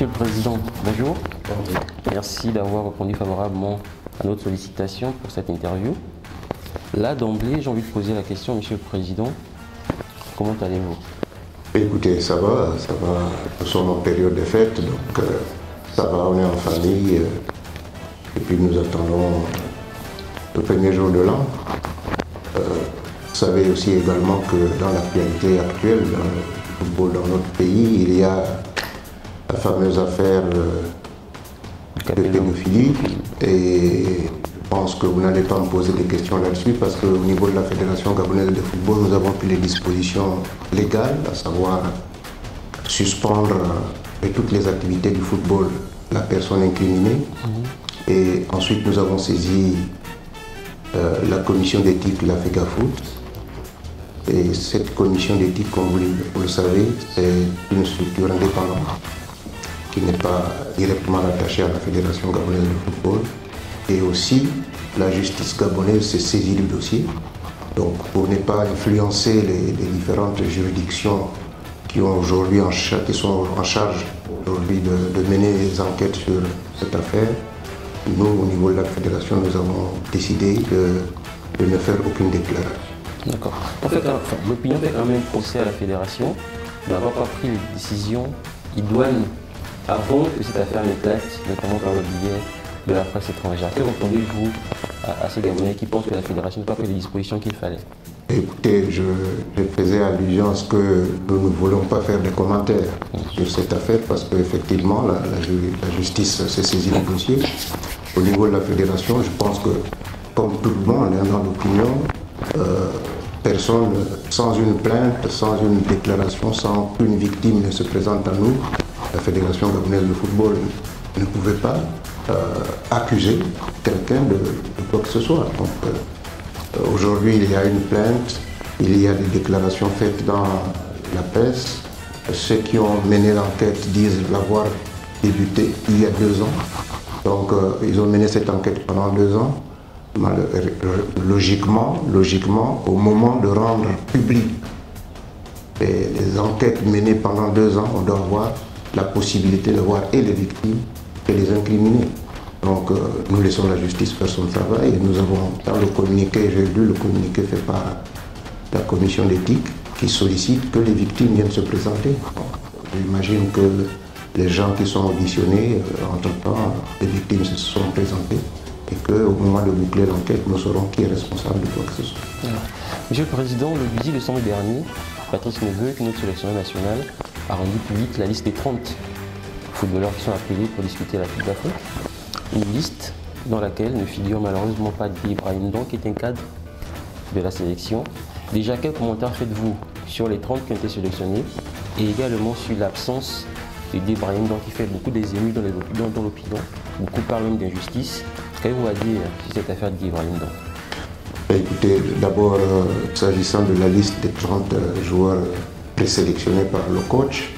Monsieur le Président, bonjour. Merci d'avoir répondu favorablement à notre sollicitation pour cette interview. Là, d'emblée, j'ai envie de poser la question, Monsieur le Président, comment allez-vous? Écoutez, ça va. Nous sommes en période de fête, donc ça va, on est en famille. Et puis nous attendons le premier jour de l'an. Vous savez aussi également que dans l'actualité actuelle, dans le football dans notre pays, il y a la fameuse affaire de pédophilie. Et je pense que vous n'allez pas me poser des questions là-dessus parce qu'au niveau de la Fédération gabonaise de football, nous avons pris les dispositions légales, à savoir suspendre de toutes les activités du football la personne incriminée. Et ensuite, nous avons saisi la commission d'éthique de la FEGAFOOT. Et cette commission d'éthique, comme vous le savez, c'est une structure indépendante qui n'est pas directement rattachée à la Fédération gabonaise de football. Et aussi, la justice gabonaise s'est saisie du dossier. Donc, pour ne pas influencer les différentes juridictions qui sont en charge aujourd'hui de mener les enquêtes sur cette affaire, nous, au niveau de la Fédération, nous avons décidé de ne faire aucune déclaration. D'accord. En fait, l'opinion fait quand même procès à la Fédération d'avoir pas pris les décisions idoines avant que cette affaire n'éclate, notamment par le biais de la presse étrangère. Que répondez-vous à ces Gabonais qui pensent que la Fédération n'a pas pris les dispositions qu'il fallait? Écoutez, je faisais allusion à ce que nous ne voulons pas faire des commentaires sur cette affaire parce qu'effectivement, la justice s'est saisie du dossier. Au niveau de la Fédération, je pense que, comme tout le monde, dans l'opinion, personne, sans une plainte, sans une déclaration, sans qu'une victime ne se présente à nous, la Fédération gabonaise de football ne pouvait pas accuser quelqu'un de quoi que ce soit. Donc, aujourd'hui, il y a une plainte, il y a des déclarations faites dans la presse. Ceux qui ont mené l'enquête disent l'avoir débuté il y a 2 ans. Donc, ils ont mené cette enquête pendant 2 ans. Logiquement, au moment de rendre public les enquêtes menées pendant 2 ans, on doit avoir la possibilité de voir et les victimes et les incriminés. Donc nous laissons la justice faire son travail et nous avons, dans le communiqué, j'ai lu le communiqué fait par la commission d'éthique qui sollicite que les victimes viennent se présenter. J'imagine que les gens qui sont auditionnés, entre-temps, les victimes se sont présentées et qu'au moment de boucler l'enquête, nous saurons qui est responsable de quoi que ce soit. Alors, Monsieur le Président, le 10 décembre dernier, Patrice Neveu, notre sélectionneur national, a rendu publique la liste des 30 footballeurs qui sont appelés pour disputer la Coupe d'Afrique. Une liste dans laquelle ne figure malheureusement pas Ibrahim Ndong, qui est un cadre de la sélection. Déjà, quels commentaires faites-vous sur les 30 qui ont été sélectionnés et également sur l'absence d'Ibrahim Ndong qui fait beaucoup des émues dans l'opinion? Beaucoup parlent même d'injustice. Qu'avez-vous à dire sur cette affaire d'Ibrahim Ndong? Écoutez, d'abord, s'agissant de la liste des 30 joueurs présélectionnés par le coach,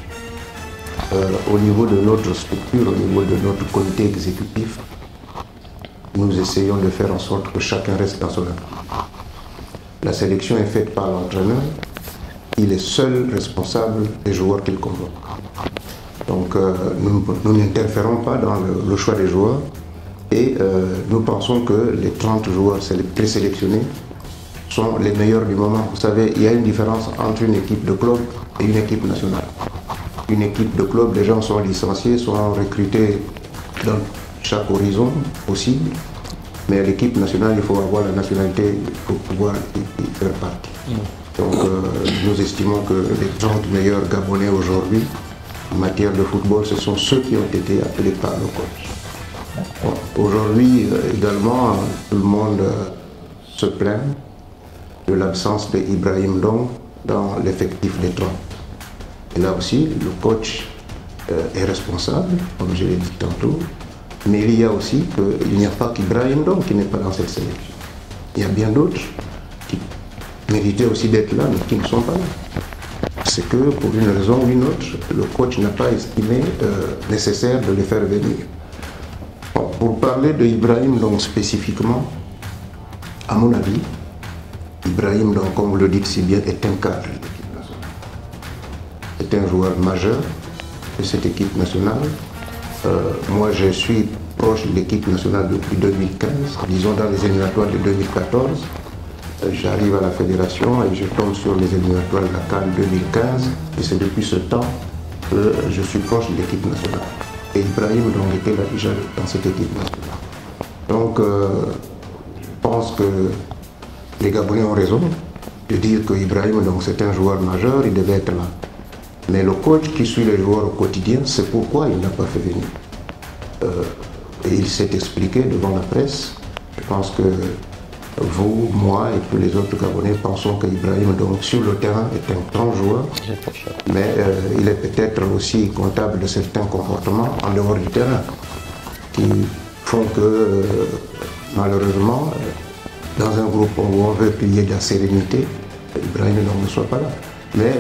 au niveau de notre structure, au niveau de notre comité exécutif, nous essayons de faire en sorte que chacun reste dans son équipe. La sélection est faite par l'entraîneur, il est seul responsable des joueurs qu'il convoque. Donc nous n'interférons pas dans le choix des joueurs et nous pensons que les 30 joueurs présélectionnés sont les meilleurs du moment. Vous savez, il y a une différence entre une équipe de club et une équipe nationale. Une équipe de club, les gens sont licenciés, sont recrutés dans chaque horizon possible. Mais l'équipe nationale, il faut avoir la nationalité pour pouvoir y faire partie. Donc nous estimons que les 30 meilleurs Gabonais aujourd'hui, en matière de football, ce sont ceux qui ont été appelés par le coach. Aujourd'hui également, tout le monde se plaint de l'absence d'Ibrahim Ndong dans l'effectif des 30. Et là aussi, le coach est responsable, comme je l'ai dit tantôt, mais il y a aussi qu'il n'y a pas qu'Ibrahim Ndong qui n'est pas dans cette sélection. Il y a bien d'autres qui méritaient aussi d'être là, mais qui ne sont pas là. C'est que, pour une raison ou une autre, le coach n'a pas estimé nécessaire de les faire venir. Bon, pour parler d'Ibrahim Ndong spécifiquement, à mon avis, Ibrahim Ndong, comme vous le dites si bien, est un cadre de l'équipe nationale. C'est un joueur majeur de cette équipe nationale Moi, je suis proche de l'équipe nationale depuis 2015, disons dans les éliminatoires de 2014. J'arrive à la fédération et je tombe sur les éliminatoires de la CAN 2015 et c'est depuis ce temps que je suis proche de l'équipe nationale. Et Ibrahim donc était là déjà dans cette équipe nationale. Donc je pense que les Gabonais ont raison de dire que Ibrahim donc c'est un joueur majeur, il devait être là. Mais le coach qui suit les joueurs au quotidien, c'est pourquoi il n'a pas fait venir. Et il s'est expliqué devant la presse. Je pense que vous, moi et tous les autres Gabonais pensons qu'Ibrahim, donc sur le terrain, est un grand joueur, mais il est peut-être aussi comptable de certains comportements en dehors du terrain qui font que malheureusement, dans un groupe où on veut qu'il y ait de la sérénité, Ibrahim donc, ne soit pas là. Mais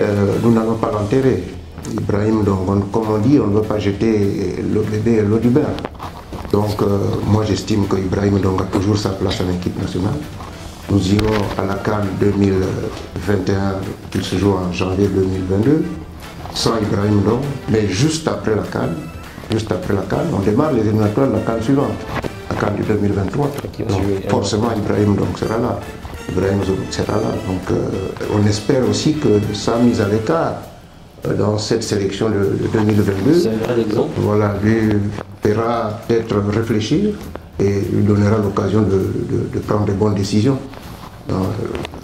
nous n'allons pas l'enterrer. Ibrahim, donc, comme on dit, on ne veut pas jeter le bébé à l'eau du bain. Donc moi j'estime qu'Ibrahim a toujours sa place en équipe nationale. Nous irons à la CAN 2021 qui se joue en janvier 2022 sans Ibrahim donc, mais juste après la CAN, on démarre les éliminatoires de la CAN suivante, la CAN du 2023. Donc, forcément Ibrahim donc, sera là. Ibrahim sera là. Donc on espère aussi que sa mise à l'écart dans cette sélection de 2022, voilà, lui fera peut-être réfléchir et lui donnera l'occasion de prendre de bonnes décisions dans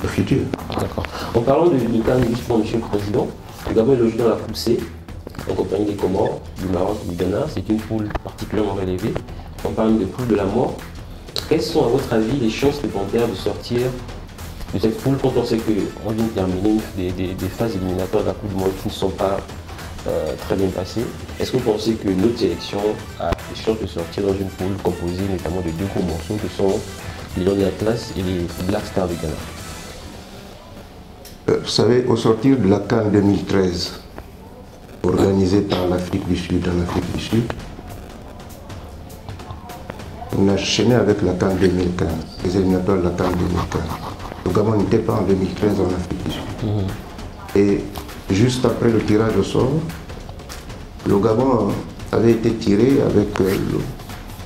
le futur. D'accord. En parlant du cas justement, Monsieur le Président, le Gabon est logé dans la poule C, en compagnie des Comores, du Maroc et du Ghana. C'est une poule particulièrement relevée. En parlant des poules de la mort, quelles sont à votre avis les chances supplémentaires de sortir de cette poule quand on sait qu'on vient de terminer des phases éliminatoires de la Coupe du Monde qui ne sont pas très bien passées? Est-ce que vous pensez que notre sélection a des chances de sortir dans une poule composée notamment de deux gros morceaux que sont les Lions de l'Atlas et les Black Stars de Ghana? Vous savez, au sortir de la CAN 2013, organisée par l'Afrique du Sud, on a enchaîné avec la CAN 2015, les éliminatoires de la CAN 2015. Le Gabon n'était pas en 2013 en Afrique du Sud. Et juste après le tirage au sort, le Gabon avait été tiré avec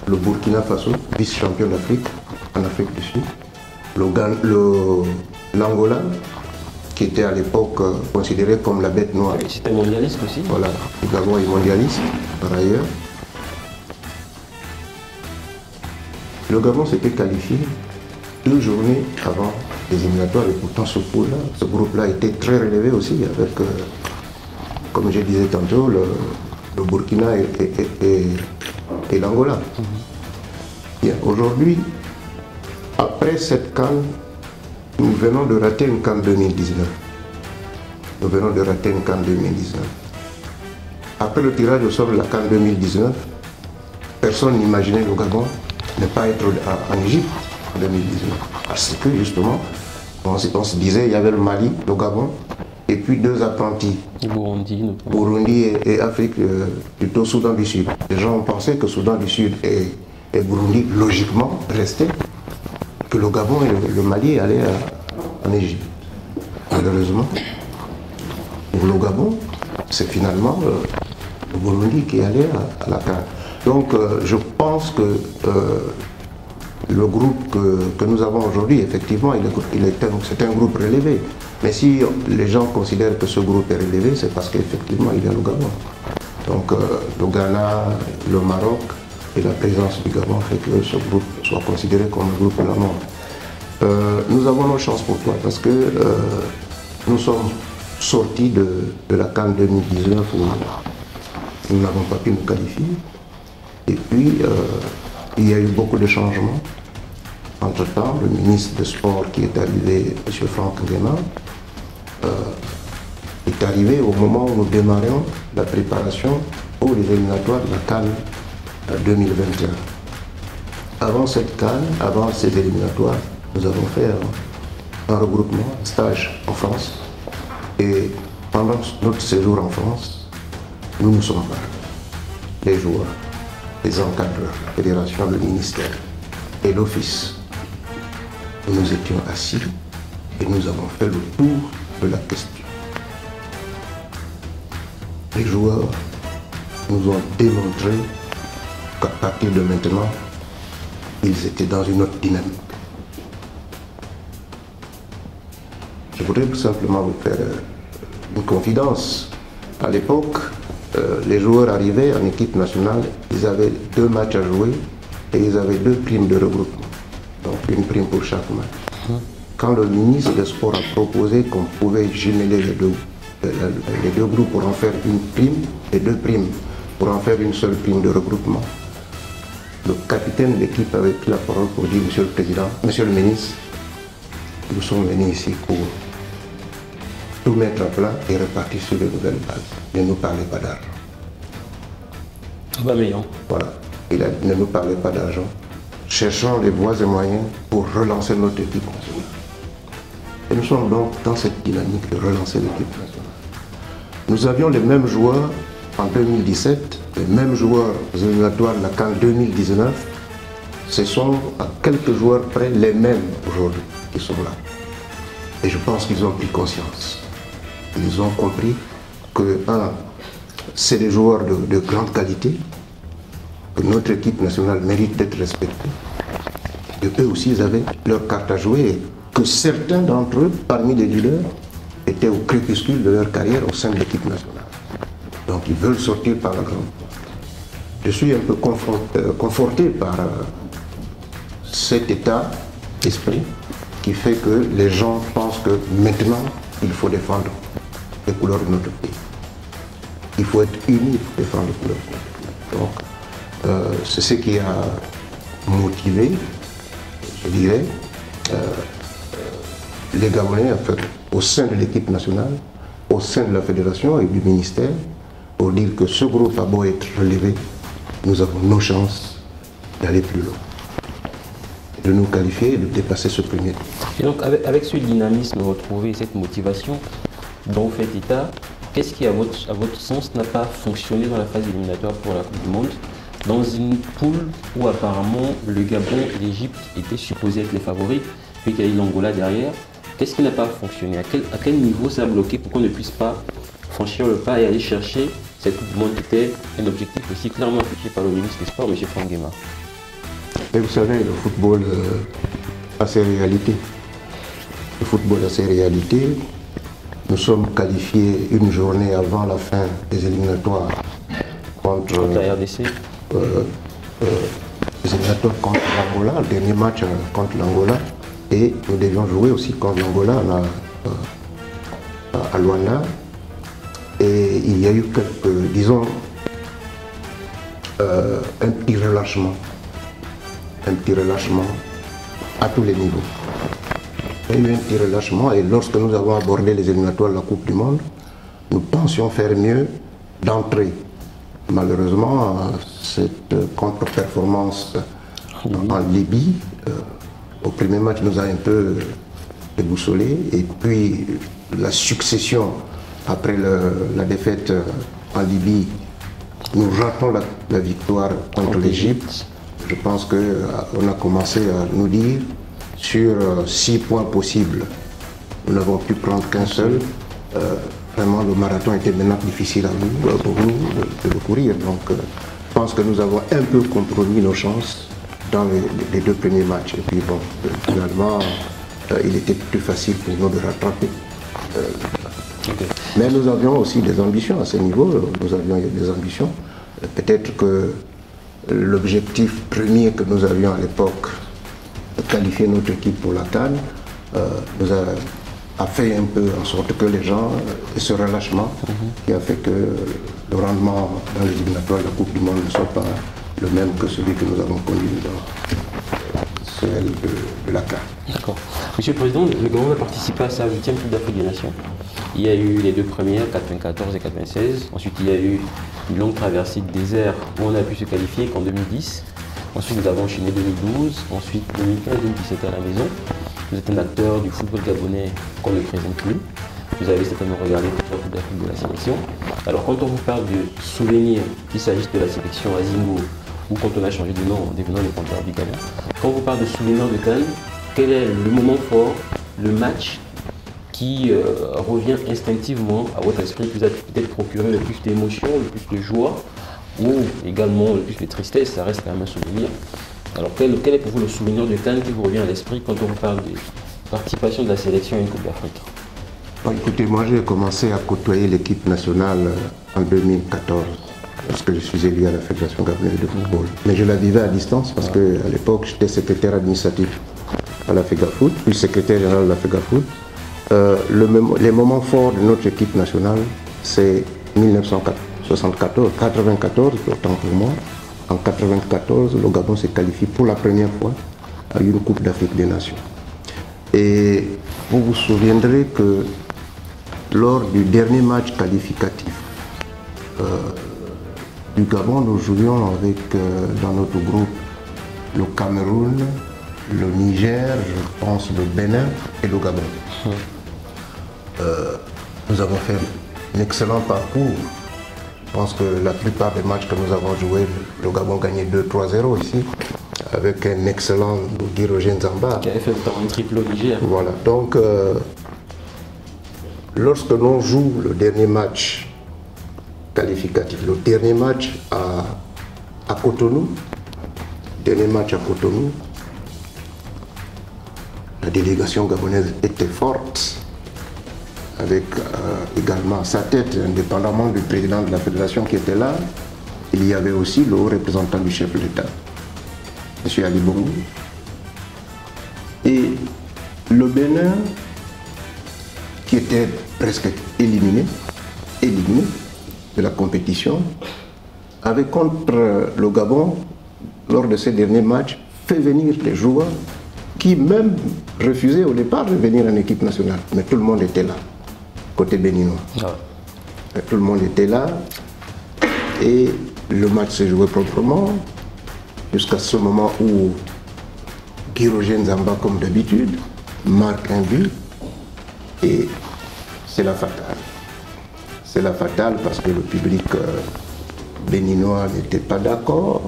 le Burkina Faso, vice-champion d'Afrique, en Afrique du Sud. L'Angola, qui était à l'époque considéré comme la bête noire. C'était mondialiste aussi. Voilà, le Gabon est mondialiste, par ailleurs. Le Gabon s'était qualifié 2 journées avant les éliminatoires et pourtant ce groupe-là était très relevé aussi avec, comme je disais tantôt, le Burkina et l'Angola. Aujourd'hui, après cette CAN, nous venons de rater une CAN 2019. Après le tirage au sort de la CAN 2019, personne n'imaginait le Gabon ne pas être en Égypte en 2019. Parce que justement, on se disait il y avait le Mali, le Gabon, et puis 2 apprentis, Burundi et Afrique, plutôt Soudan du Sud. Les gens ont pensé que Soudan du Sud et Burundi, logiquement, restaient, que le Gabon et le Mali allaient en Égypte. Malheureusement, pour le Gabon, c'est finalement le Burundi qui allait à la CAN. Donc je pense que le groupe que nous avons aujourd'hui, effectivement, c'est un groupe relevé. Mais si les gens considèrent que ce groupe est relevé, c'est parce qu'effectivement, il y a le Gabon. Donc le Ghana, le Maroc et la présence du Gabon fait que ce groupe soit considéré comme un groupe de la mort. Nous avons nos chances pour toi parce que nous sommes sortis de la CAN 2019 où nous n'avons pas pu nous qualifier. Et puis, il y a eu beaucoup de changements. Entre-temps, le ministre des Sports qui est arrivé, M. Franck Nguema, est arrivé au moment où nous démarrions la préparation pour les éliminatoires de la CAN 2021. Avant cette CAN, avant ces éliminatoires, nous avons fait un regroupement, un stage en France. Et pendant notre séjour en France, nous nous sommes parlé, les joueurs, les encadreurs, la fédération, le ministère et l'office. Nous nous étions assis et nous avons fait le tour de la question. Les joueurs nous ont démontré qu'à partir de maintenant, ils étaient dans une autre dynamique. Je voudrais tout simplement vous faire une confidence. À l'époque, les joueurs arrivaient en équipe nationale, ils avaient 2 matchs à jouer et ils avaient 2 primes de regroupement. Donc une prime pour chaque match. Quand le ministre des Sports a proposé qu'on pouvait jumeler les deux groupes pour en faire une prime et 2 primes pour en faire une seule prime de regroupement, le capitaine de l'équipe avait pris la parole pour dire: Monsieur le Président, Monsieur le Ministre, nous sommes venus ici pour tout mettre à plat et repartir sur de nouvelles bases. Ne nous parlez pas d'argent. Voilà. Il a dit: ne nous parlez pas d'argent. Cherchons les voies et moyens pour relancer notre équipe nationale. Et nous sommes donc dans cette dynamique de relancer l'équipe nationale. Nous avions les mêmes joueurs en 2017, les mêmes joueurs aux éliminatoires de la CAN 2019. Ce sont à quelques joueurs près les mêmes aujourd'hui qui sont là. Et je pense qu'ils ont pris conscience. Ils ont compris que, c'est des joueurs de grande qualité, que notre équipe nationale mérite d'être respectée. Et eux aussi, ils avaient leur carte à jouer, et que certains d'entre eux, parmi les leaders, étaient au crépuscule de leur carrière au sein de l'équipe nationale. Donc ils veulent sortir par la grande porte. Je suis un peu conforté par cet état d'esprit qui fait que les gens pensent que maintenant, il faut défendre les couleurs de notre pays. Il faut être unis pour défendre les couleurs de notre pays. Donc, c'est ce qui a motivé, je dirais, les Gabonais, en fait, au sein de l'équipe nationale, au sein de la fédération et du ministère, pour dire que ce groupe a beau être relevé, nous avons nos chances d'aller plus loin, de nous qualifier et de dépasser ce premier tour. Et donc, avec ce dynamisme retrouvé, cette motivation dont vous faites état, qu'est-ce qui, à votre sens, n'a pas fonctionné dans la phase éliminatoire pour la Coupe du Monde, dans une poule où apparemment le Gabon et l'Égypte étaient supposés être les favoris, puis qu'il y a eu l'Angola derrière? Qu'est-ce qui n'a pas fonctionné? À quel niveau ça a bloqué pour qu'on ne puisse pas franchir le pas et aller chercher cette Coupe du Monde qui était un objectif aussi clairement affiché par le ministre des Sports, M. Franck Guéma? Et vous savez, le football a ses réalités. Le football a ses réalités. Nous sommes qualifiés une journée avant la fin des éliminatoires contre la RDC. Les éliminatoires contre l'Angola, le dernier match contre l'Angola. Et nous devions jouer aussi contre l'Angola à Luanda. Et il y a eu quelques, disons, un petit relâchement à tous les niveaux. Il y a eu un petit relâchement et lorsque nous avons abordé les éliminatoires de la Coupe du Monde, nous pensions faire mieux d'entrée. Malheureusement, cette contre-performance en Libye, au premier match, nous a un peu déboussolé, et puis la succession après la défaite en Libye, nous ratons la victoire contre l'Égypte. Je pense qu'on a commencé à nous dire, sur 6 points possibles, nous n'avons pu prendre qu'un seul. Vraiment, le marathon était maintenant difficile pour nous de le courir. Donc, je pense que nous avons un peu compromis nos chances dans les 2 premiers matchs. Et puis bon, finalement, il était plus facile pour nous de rattraper. Mais nous avions aussi des ambitions à ce niveau. Nous avions des ambitions. Peut-être que l'objectif premier que nous avions à l'époque, de qualifier notre équipe pour la CAN, nous a fait un peu en sorte que les gens, et ce relâchement qui a fait que le rendement dans les éliminatoires de la Coupe du Monde ne soit pas le même que celui que nous avons connu dans celle de la CAN. D'accord. Monsieur le Président, le Gabon a participé à sa 8e Coupe d'Afrique des Nations. Il y a eu les 2 premières, 94 et 96. Ensuite, il y a eu une longue traversée de désert où on a pu se qualifier qu'en 2010. Ensuite, nous avons enchaîné 2012, ensuite 2015, 2017 à la maison. Vous êtes un acteur du football gabonais qu'on ne présente plus. Vous avez certainement regardé toute la Coupe d'Afrique de la sélection. Alors, quand on vous parle de souvenirs, qu'il s'agisse de la sélection à Zingo ou quand on a changé de nom en devenant les Panthères du Gabon, quand on vous parle de souvenirs de CAN, quel est le moment fort, le match qui revient instinctivement à votre esprit, qui vous a peut-être procuré le plus d'émotion, le plus de joie, ou également le plus de tristesse, ça reste quand même un souvenir. Alors quel est pour vous le souvenir de Cannes qui vous revient à l'esprit quand on parle de participation de la sélection à une Coupe d'Afrique? Bon, écoutez, moi j'ai commencé à côtoyer l'équipe nationale en 2014, lorsque je suis élu à la Fédération gabonaise de football. Mais je la vivais à distance parce qu'à l'époque j'étais secrétaire administratif à la FEGAFOOT, puis secrétaire général de la FEGAFOOT. Les moments forts de notre équipe nationale, c'est 1994, autant pour moi. En 1994, le Gabon s'est qualifié pour la première fois à une Coupe d'Afrique des Nations. Et vous vous souviendrez que lors du dernier match qualificatif du Gabon, nous jouions avec, dans notre groupe, le Cameroun, le Niger, je pense le Bénin et le Gabon. Nous avons fait un excellent parcours. Je pense que la plupart des matchs que nous avons joués, le Gabon gagnait 2-3-0 ici, avec un excellent Guy-Roger Nzamba. Qui avait fait un triple au Niger. Voilà, donc lorsque l'on joue le dernier match qualificatif, le dernier match à Cotonou, la délégation gabonaise était forte, avec également sa tête, indépendamment du président de la fédération qui était là. Il y avait aussi le haut représentant du chef de l'État, M. Ali Bongo. Et le Bénin, qui était presque éliminé de la compétition, avait contre le Gabon, lors de ces derniers matchs, fait venir des joueurs qui même refusaient au départ de venir en équipe nationale. Mais tout le monde était là, côté béninois. Tout le monde était là et le match s'est joué proprement jusqu'à ce moment où Guy-Roger Nzamba, comme d'habitude, marque un but et c'est la fatale. C'est la fatale parce que le public béninois n'était pas d'accord.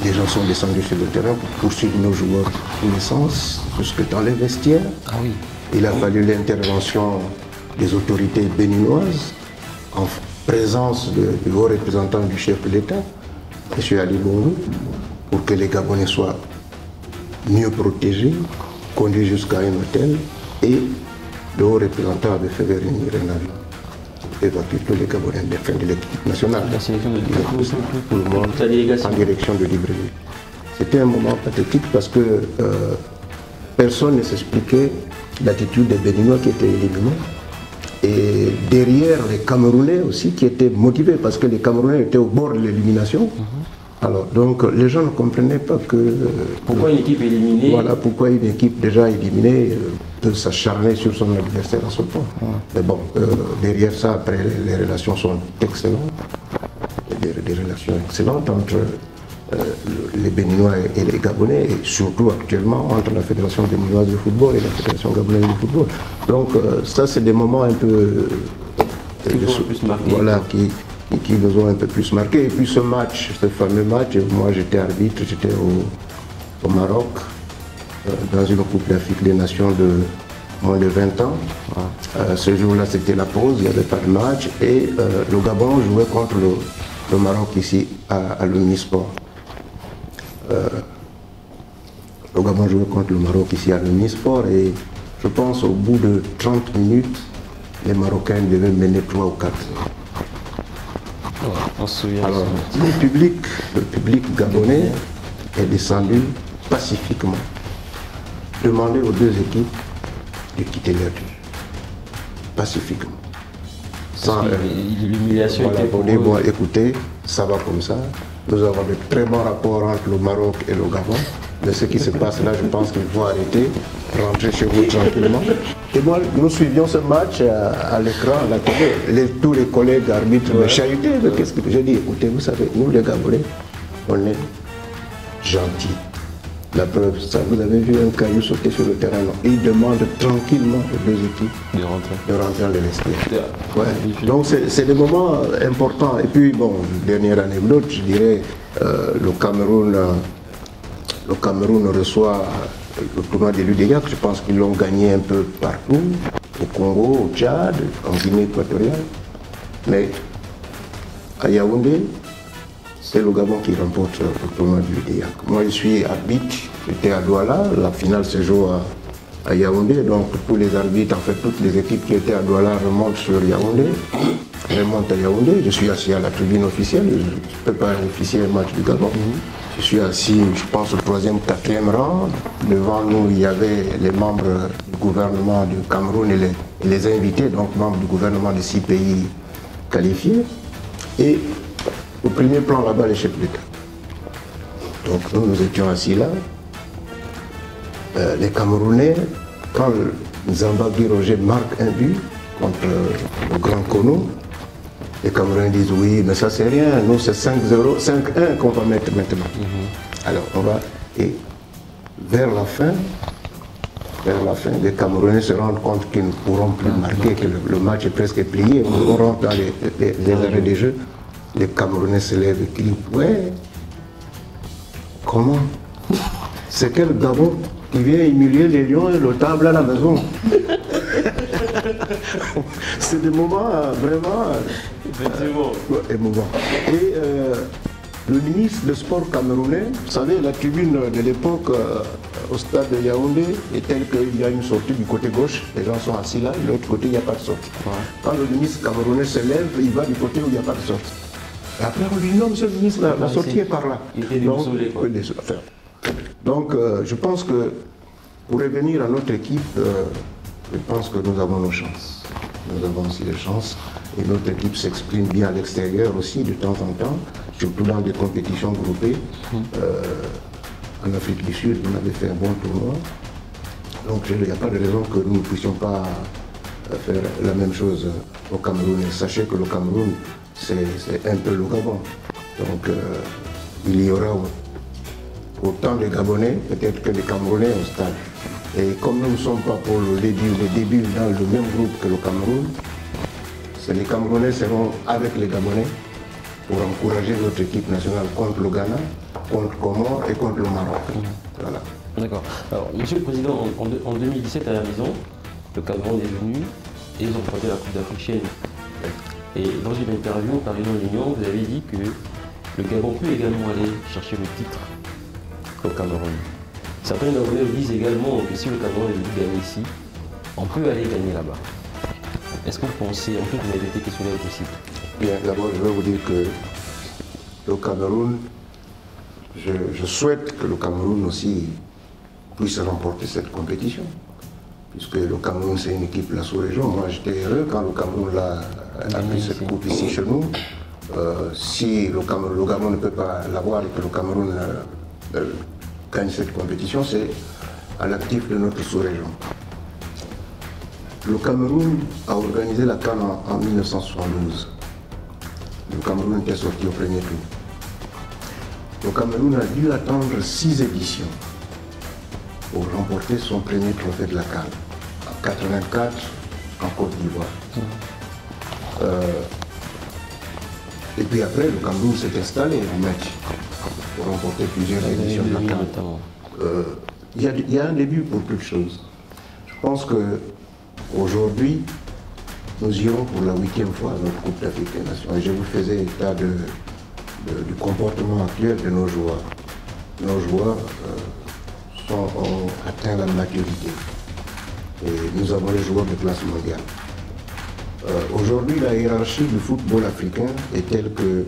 Les gens sont descendus sur le terrain pour poursuivre nos joueurs dans tous les sens, jusque dans les vestiaires. Ah oui. Il a fallu l'intervention des autorités béninoises en présence du haut représentant du chef de l'État, M. Ali Bongo, pour que les Gabonais soient mieux protégés, conduits jusqu'à un hôtel, et le haut représentant avait fait venir un avion pour évacuer tous les Gabonais de l'équipe nationale. La sélection de Libreville. Tout le monde La délégation. en direction de Libreville. C'était un moment pathétique parce que personne ne s'expliquait l'attitude des Béninois qui étaient éliminés. Et derrière les Camerounais aussi qui étaient motivés parce que les Camerounais étaient au bord de l'élimination. Alors donc les gens ne comprenaient pas que... Pourquoi une équipe éliminée? Voilà pourquoi une équipe déjà éliminée peut s'acharner sur son adversaire à ce point. Mais bon, derrière ça, après les relations sont excellentes. Des relations excellentes entre les Béninois et les Gabonais, et surtout actuellement entre la Fédération béninoise de football et la Fédération gabonaise de football. Donc ça, c'est des moments un peu... voilà, qui nous ont un peu plus marqués. Et puis ce match, ce fameux match, moi j'étais arbitre, j'étais au Maroc, dans une Coupe d'Afrique des Nations de moins de 20 ans. Ce jour-là, c'était la pause, il n'y avait pas de match, et le Gabon jouait contre le Maroc ici à l'Omnisport. Le Gabon jouait contre le Maroc ici à l'Omnisport, et je pense au bout de 30 minutes, les Marocains devaient mener 3 ou 4. On se souvient. Alors, le public gabonais est descendu pacifiquement, demander aux deux équipes de quitter leur jeu, pacifiquement. Sans l'humiliation était pour dire, bon, écoutez, ça va comme ça. Nous avons de très bons rapports entre le Maroc et le Gabon. Mais ce qui se passe là, je pense qu'il faut arrêter, rentrer chez vous tranquillement. Et moi, nous suivions ce match à l'écran, à la télé. Tous les collègues arbitres me chahutaient. Qu'est-ce que j'ai dit? Écoutez, vous savez, nous les Gabonais, on est gentils. La preuve, ça, vous avez vu un caillou sauter sur le terrain. Non. Il demande tranquillement aux deux équipes de rentrer dans les vestiaires. Ouais. Donc c'est des moments importants. Et puis, bon, dernière anecdote, je dirais, le Cameroun reçoit le tournoi des Ludégac. Je pense qu'ils l'ont gagné un peu partout, au Congo, au Tchad, en Guinée équatoriale. Mais à Yaoundé, c'est le Gabon qui remporte le tournoi du DIAC. Moi, je suis arbitre, j'étais à Douala, la finale se joue à Yaoundé, donc tous les arbitres, en fait, toutes les équipes qui étaient à Douala remontent sur Yaoundé, remontent à Yaoundé. Je suis assis à la tribune officielle, je ne peux pas officier un match du Gabon. Je suis assis, je pense, au 3e, 4e rang. Devant nous, il y avait les membres du gouvernement du Cameroun et les invités, donc membres du gouvernement de 6 pays qualifiés. Et au premier plan, là-bas, les chefs d'État. Donc nous étions assis là. Les Camerounais, quand Zamba Roger marque un but contre le Grand Kono, les Camerounais disent oui, mais ça c'est rien, nous c'est 5-0, 5-1 qu'on va mettre maintenant. Alors on va, et vers la fin, les Camerounais se rendent compte qu'ils ne pourront plus marquer, que le match est presque plié, on rentre dans les arrêts des jeux. Les Camerounais se lèvent et crient, ouais, comment? C'est quel Gabon qui vient humilier les lions et le table à la maison? C'est des moments vraiment émouvants. Et le ministre de sport camerounais, vous savez, la tribune de l'époque au stade de Yaoundé est telle qu'il y a une sortie du côté gauche, les gens sont assis là, de l'autre côté il n'y a pas de sortie. Quand le ministre camerounais se lève, il va du côté où il n'y a pas de sortie. Et après on lui dit non, monsieur le ministre, la sortie est par là. Il était déboussolé, quoi. Donc je pense que pour revenir à notre équipe, je pense que nous avons nos chances. Nous avons aussi des chances. Et notre équipe s'exprime bien à l'extérieur aussi de temps en temps, surtout dans des compétitions groupées. En Afrique du Sud, on avait fait un bon tournoi. Donc il n'y a pas de raison que nous ne puissions pas faire la même chose au Cameroun. Et sachez que le Cameroun, c'est un peu le Gabon. Donc il y aura autant de Gabonais, peut-être que des Camerounais au stade. Et comme nous ne sommes pas pour les débuts dans le même groupe que le Cameroun, les Camerounais seront avec les Gabonais pour encourager notre équipe nationale contre le Ghana, contre Comores et contre le Maroc. Voilà. D'accord. Alors, Monsieur le Président, en 2017 à la maison, le Cameroun est venu et ils ont porté la Coupe d'Afrique chez nous. Et dans une interview par Union, vous avez dit que le Gabon peut également aller chercher le titre au Cameroun. Certains Gabonais disent également que si le Cameroun est venu gagner ici, on peut aller gagner là-bas. Est-ce que vous pensez, en fait, vous avez été questionné possible? Bien, d'abord, je vais vous dire que le Cameroun, je souhaite que le Cameroun aussi puisse remporter cette compétition. Puisque le Cameroun, c'est une équipe de la sous-région. Moi, j'étais heureux quand le Cameroun a pris cette coupe ici chez nous. Si le Gabon ne peut pas l'avoir et que le Cameroun gagne cette compétition, c'est à l'actif de notre sous-région. Le Cameroun a organisé la CAN en 1972. Le Cameroun était sorti au premier tour. Le Cameroun a dû attendre 6 éditions pour remporter son premier trophée de la CAN. En 1984, en Côte d'Ivoire. Et puis après, le Cameroun s'est installé en match pour remporter plusieurs éditions de la CAN. Il y a un début pour toute chose. Je pense qu'aujourd'hui, nous irons pour la 8e fois à notre Coupe d'Afrique des Nations. Et je vous faisais état du comportement actuel de nos joueurs. Nos joueurs ont atteint la maturité. Et nous avons les joueurs de classe mondiale. Aujourd'hui, la hiérarchie du football africain est telle que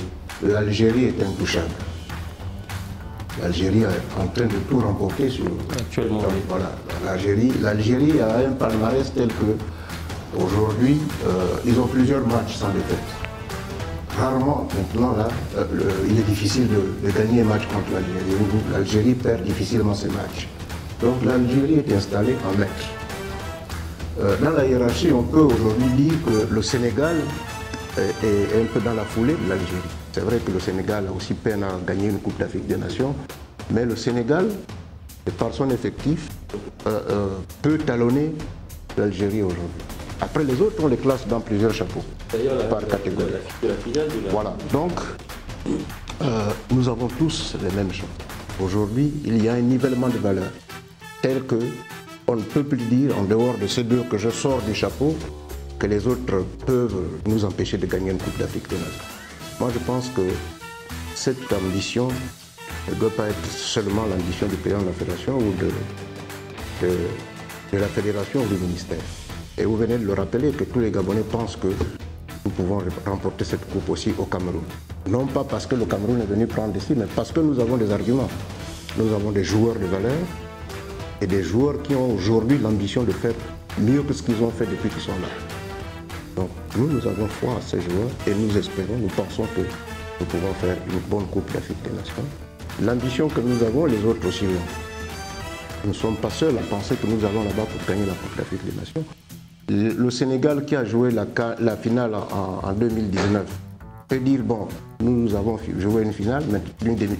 l'Algérie est intouchable. L'Algérie est en train de tout remporter sur... Actuellement, oui. Voilà, l'Algérie a un palmarès tel que aujourd'hui, ils ont plusieurs matchs sans défaite. Rarement, maintenant, là, il est difficile de gagner un match contre l'Algérie. L'Algérie perd difficilement ses matchs. Donc l'Algérie est installée en maître. Dans la hiérarchie, on peut aujourd'hui dire que le Sénégal est un peu dans la foulée de l'Algérie. C'est vrai que le Sénégal a aussi peine à gagner une Coupe d'Afrique des Nations, mais le Sénégal, par son effectif, peut talonner l'Algérie aujourd'hui. Après, les autres, on les classe dans plusieurs chapeaux, par catégorie. Voilà, donc, nous avons tous les mêmes choses. Aujourd'hui, il y a un nivellement de valeurs tel que on ne peut plus dire, en dehors de ces deux que je sors du chapeau, que les autres peuvent nous empêcher de gagner une Coupe d'Afrique des Nations. Moi, je pense que cette ambition ne doit pas être seulement l'ambition du président de la fédération ou de la fédération ou du ministère. Et vous venez de le rappeler que tous les Gabonais pensent que nous pouvons remporter cette coupe aussi au Cameroun. Non pas parce que le Cameroun est venu prendre ici, mais parce que nous avons des arguments. Nous avons des joueurs de valeur et des joueurs qui ont aujourd'hui l'ambition de faire mieux que ce qu'ils ont fait depuis qu'ils sont là. Donc nous avons foi à ces joueurs et nous espérons, nous pensons que nous pouvons faire une bonne Coupe d'Afrique des Nations. L'ambition que nous avons, les autres aussi l'ont. Nous ne sommes pas seuls à penser que nous allons là-bas pour gagner la Coupe d'Afrique des Nations. Le Sénégal qui a joué la finale en 2019 peut dire, bon, nous avons joué une finale, mais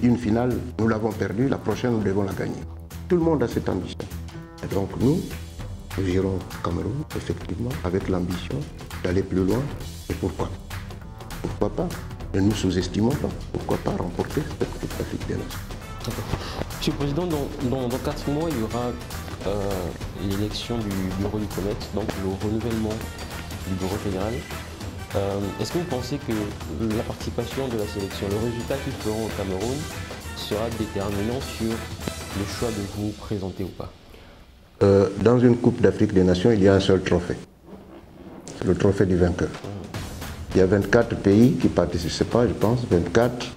une finale, nous l'avons perdue, la prochaine, nous devons la gagner. Tout le monde a cette ambition. Et donc nous irons au Cameroun, effectivement, avec l'ambition d'aller plus loin. Et pourquoi? Pourquoi pas? Ne nous sous-estimons pas. Pourquoi pas remporter cette Coupe d'Afrique des Nations? Monsieur le Président, dans 4 mois, il y aura l'élection du bureau du COMEX, donc le renouvellement du bureau fédéral. Est-ce que vous pensez que la participation de la sélection, le résultat qu'ils feront au Cameroun, sera déterminant sur le choix de vous présenter ou pas? Dans une Coupe d'Afrique des Nations, il y a un seul trophée. C'est le trophée du vainqueur. Il y a 24 pays qui participent, je ne sais pas, je pense, 24.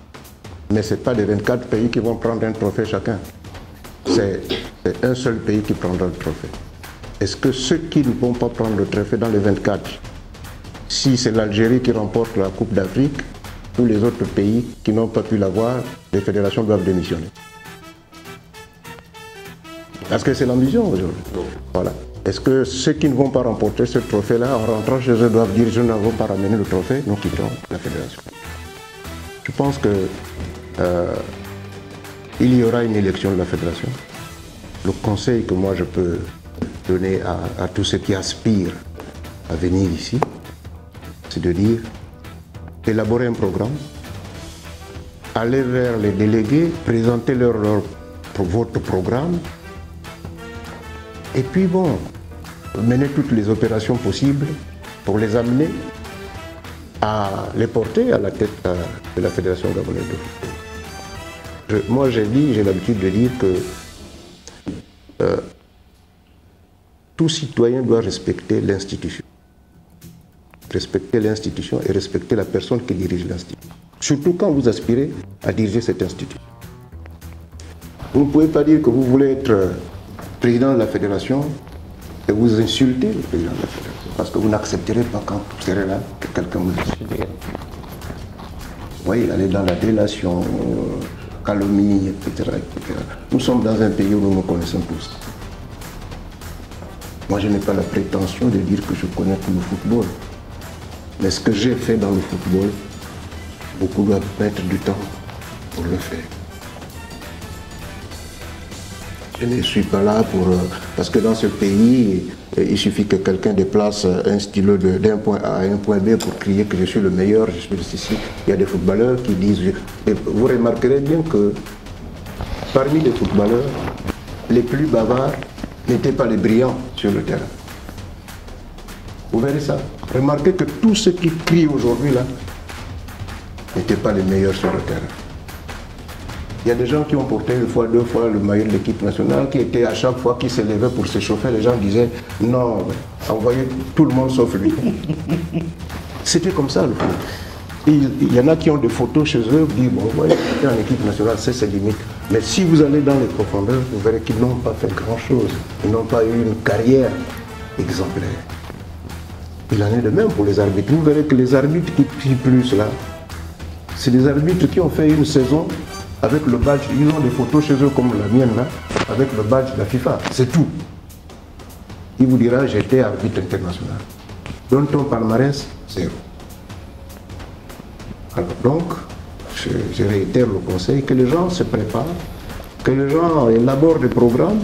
Mais ce n'est pas les 24 pays qui vont prendre un trophée chacun. C'est un seul pays qui prendra le trophée. Est-ce que ceux qui ne vont pas prendre le trophée dans les 24, si c'est l'Algérie qui remporte la Coupe d'Afrique, tous les autres pays qui n'ont pas pu l'avoir, les fédérations doivent démissionner? Parce que c'est l'ambition aujourd'hui. Voilà. Est-ce que ceux qui ne vont pas remporter ce trophée-là, en rentrant chez eux, doivent dire « je n'avons pas ramené le trophée, nous quittons la fédération ». Je pense que il y aura une élection de la fédération. Le conseil que moi je peux donner à tous ceux qui aspirent à venir ici, c'est de dire, élaborer un programme, aller vers les délégués, présenter votre programme, et puis bon, mener toutes les opérations possibles pour les amener à les porter à la tête de la Fédération gabonaise de football. Moi j'ai l'habitude de dire que tout citoyen doit respecter l'institution. Respecter l'institution et respecter la personne qui dirige l'institution. Surtout quand vous aspirez à diriger cette institution. Vous ne pouvez pas dire que vous voulez être président de la fédération et vous insultez le président de la fédération. Parce que vous n'accepterez pas quand vous serez là que quelqu'un vous insulte. Oui, aller dans la délation, calomnie, etc., etc. Nous sommes dans un pays où nous nous connaissons tous. Moi, je n'ai pas la prétention de dire que je connais tout le football. Mais ce que j'ai fait dans le football, beaucoup doivent mettre du temps pour le faire. Je ne suis pas là pour... Parce que dans ce pays, il suffit que quelqu'un déplace un stylo d'un point A à un point B pour crier que je suis le meilleur, je suis ici. Il y a des footballeurs qui disent... Et vous remarquerez bien que parmi les footballeurs, les plus bavards n'étaient pas les brillants sur le terrain. Vous verrez ça. Remarquez que tous ceux qui crient aujourd'hui là n'étaient pas les meilleurs sur le terrain. Il y a des gens qui ont porté une fois, deux fois le maillot de l'équipe nationale, qui étaient à chaque fois qu'ils s'élevaient pour s'échauffer, les gens disaient non, envoyez tout le monde sauf lui. C'était comme ça le foot. Il y en a qui ont des photos chez eux, qui disent bon, voyez, en équipe nationale, c'est ses limites. Mais si vous allez dans les profondeurs, vous verrez qu'ils n'ont pas fait grand-chose. Ils n'ont pas eu une carrière exemplaire. Il en est de même pour les arbitres. Vous verrez que les arbitres qui crient plus là, c'est des arbitres qui ont fait une saison avec le badge. Ils ont des photos chez eux comme la mienne là, avec le badge de la FIFA. C'est tout. Il vous dira j'étais arbitre international. Dans ton palmarès, zéro. Alors donc, je réitère le conseil que les gens se préparent, que les gens élaborent des programmes,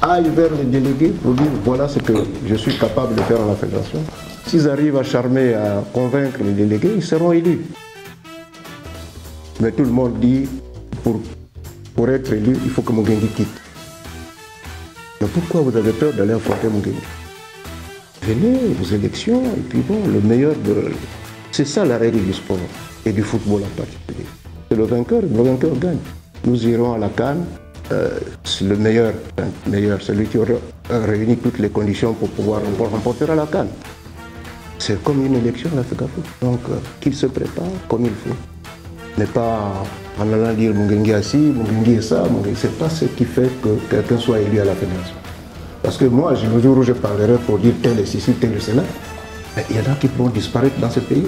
aillent vers les délégués pour dire voilà ce que je suis capable de faire à la fédération. S'ils arrivent à charmer, à convaincre les délégués, ils seront élus. Mais tout le monde dit pour être élu, il faut que Mugengi quitte. Mais pourquoi vous avez peur d'aller affronter Mugengi? Venez aux élections et puis bon, le meilleur C'est ça la règle du sport et du football en particulier. C'est le vainqueur gagne. Nous irons à la CAN, c'est le meilleur, celui qui aura réuni toutes les conditions pour pouvoir remporter à la CAN. C'est comme une élection la FECAFOOT. Donc qu'il se prépare comme il faut. Mais pas en allant dire Mungengi est ci, Mungengi est ça, c'est pas ce qui fait que quelqu'un soit élu à la fédération. Parce que moi, le jour où je parlerai pour dire tel est ici, tel est cela, il y en a qui vont disparaître dans ce pays.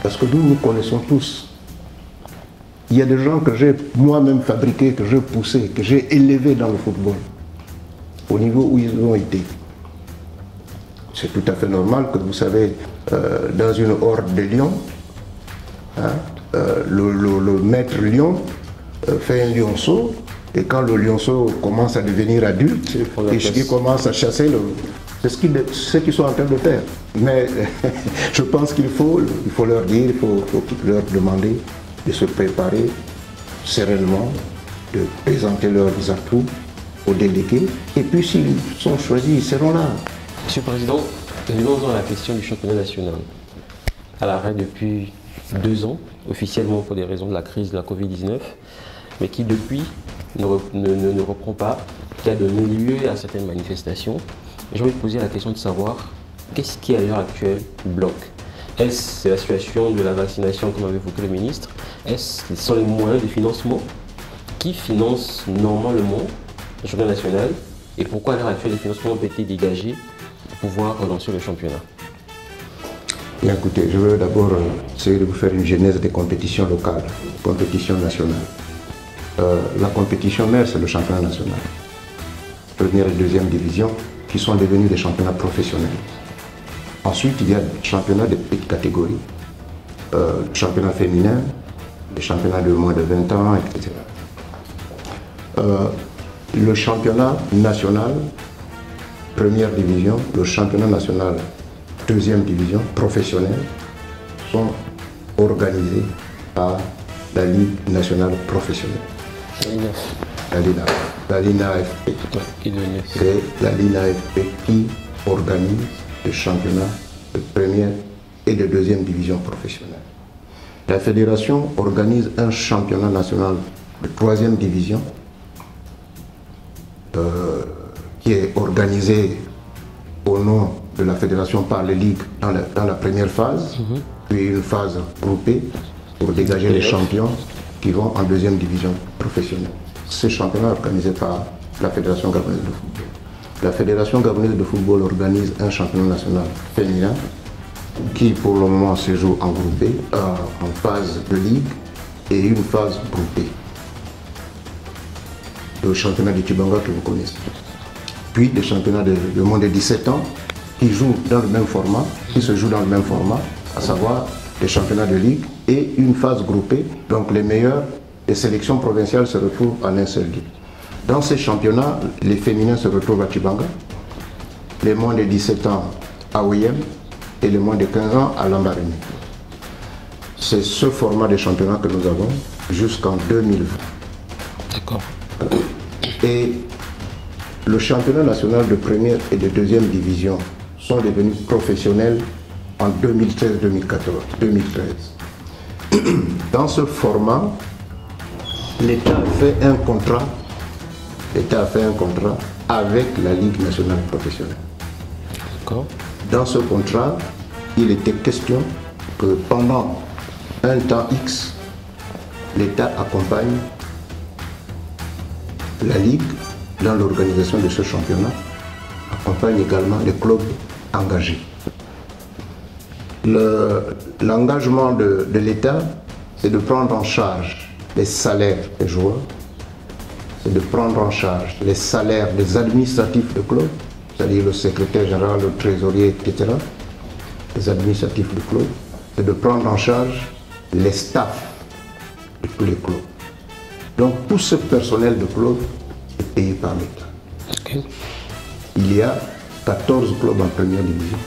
Parce que nous connaissons tous. Il y a des gens que j'ai moi-même fabriqués, que j'ai poussés, que j'ai élevés dans le football, au niveau où ils ont été. C'est tout à fait normal que, vous savez, dans une horde de lions, hein, le maître lion fait un lionceau, et quand le lionceau commence à devenir adulte, il commence à chasser, c'est ce qu'ils sont en train de faire. Mais je pense qu'il faut leur dire, il faut leur demander de se préparer sereinement, de présenter leurs atouts aux délégués, et puis s'ils sont choisis, ils seront là. Monsieur le Président, venons-en à la question du championnat national. À l'arrêt depuis 2 ans, officiellement pour des raisons de la crise de la Covid-19, mais qui depuis ne reprend pas, qui a donné lieu à certaines manifestations. J'ai envie de poser la question de savoir qu'est-ce qui à l'heure actuelle bloque. Est-ce la situation de la vaccination, comme avait évoqué le ministre? Est-ce sont les moyens de financement qui financent normalement le championnat national? Et pourquoi à l'heure actuelle les financements ont été dégagés pour pouvoir relancer le championnat? Bien, écoutez, je veux d'abord essayer de vous faire une genèse des compétitions locales, compétitions nationales. La compétition mère, c'est le championnat national. Première et deuxième division, qui sont devenus des championnats professionnels. Ensuite, il y a des championnats de petites catégories, le championnat féminin, les championnats de moins de 20 ans, etc. Le championnat national, première division, le championnat national, deuxième division, professionnel, sont organisés par la Ligue nationale professionnelle. La LINAFP. C'est la LINAFP qui organise le championnat de première et de deuxième division professionnelle. La fédération organise un championnat national de troisième division qui est organisé au nom de la fédération par les ligues dans la première phase, puis une phase groupée pour dégager les champions qui vont en deuxième division professionnelle. Ce championnat est organisé par la Fédération gabonaise de football. La Fédération gabonaise de football organise un championnat national féminin qui pour le moment se joue en groupé, en phase de ligue et une phase groupée. Le championnat de Tibanga que vous connaissez. Puis des championnats de moins de 17 ans qui jouent dans le même format, qui se jouent dans le même format, à savoir les championnats de ligue et une phase groupée. Donc les meilleurs des sélections provinciales se retrouvent en un seul ligue. Dans ces championnats, les féminins se retrouvent à Tibanga, les moins de 17 ans à OIM et les moins de 15 ans à Lambaréné. C'est ce format de championnat que nous avons jusqu'en 2020. D'accord. Et le championnat national de première et de deuxième division sont devenus professionnels en 2013. Dans ce format, l'État a fait un contrat avec la Ligue nationale professionnelle. Dans ce contrat, il était question que pendant un temps X, l'État accompagne la Ligue dans l'organisation de ce championnat, accompagne également les clubs engagés. L'engagement de l'État, c'est de prendre en charge les salaires des joueurs, c'est de prendre en charge les salaires des administratifs de club, c'est-à-dire le secrétaire général, le trésorier, etc., les administratifs de club, c'est de prendre en charge les staffs de tous les clubs. Donc tout ce personnel de club est payé par l'État. Okay. Il y a 14 clubs en première division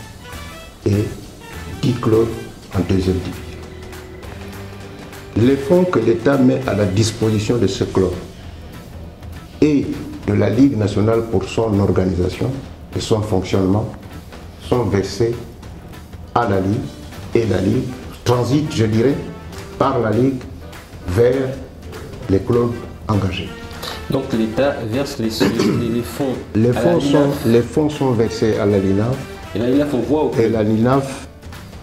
et 10 clubs en deuxième division. Les fonds que l'État met à la disposition de ce club et de la Ligue nationale pour son organisation et son fonctionnement sont versés à la Ligue, et la Ligue transite, je dirais, par la Ligue vers les clubs engagés. Donc l'État verse les fonds Les à la fonds, LINAF. les fonds sont versés à la LINAF Et la LINAF envoie au et club. la LINAF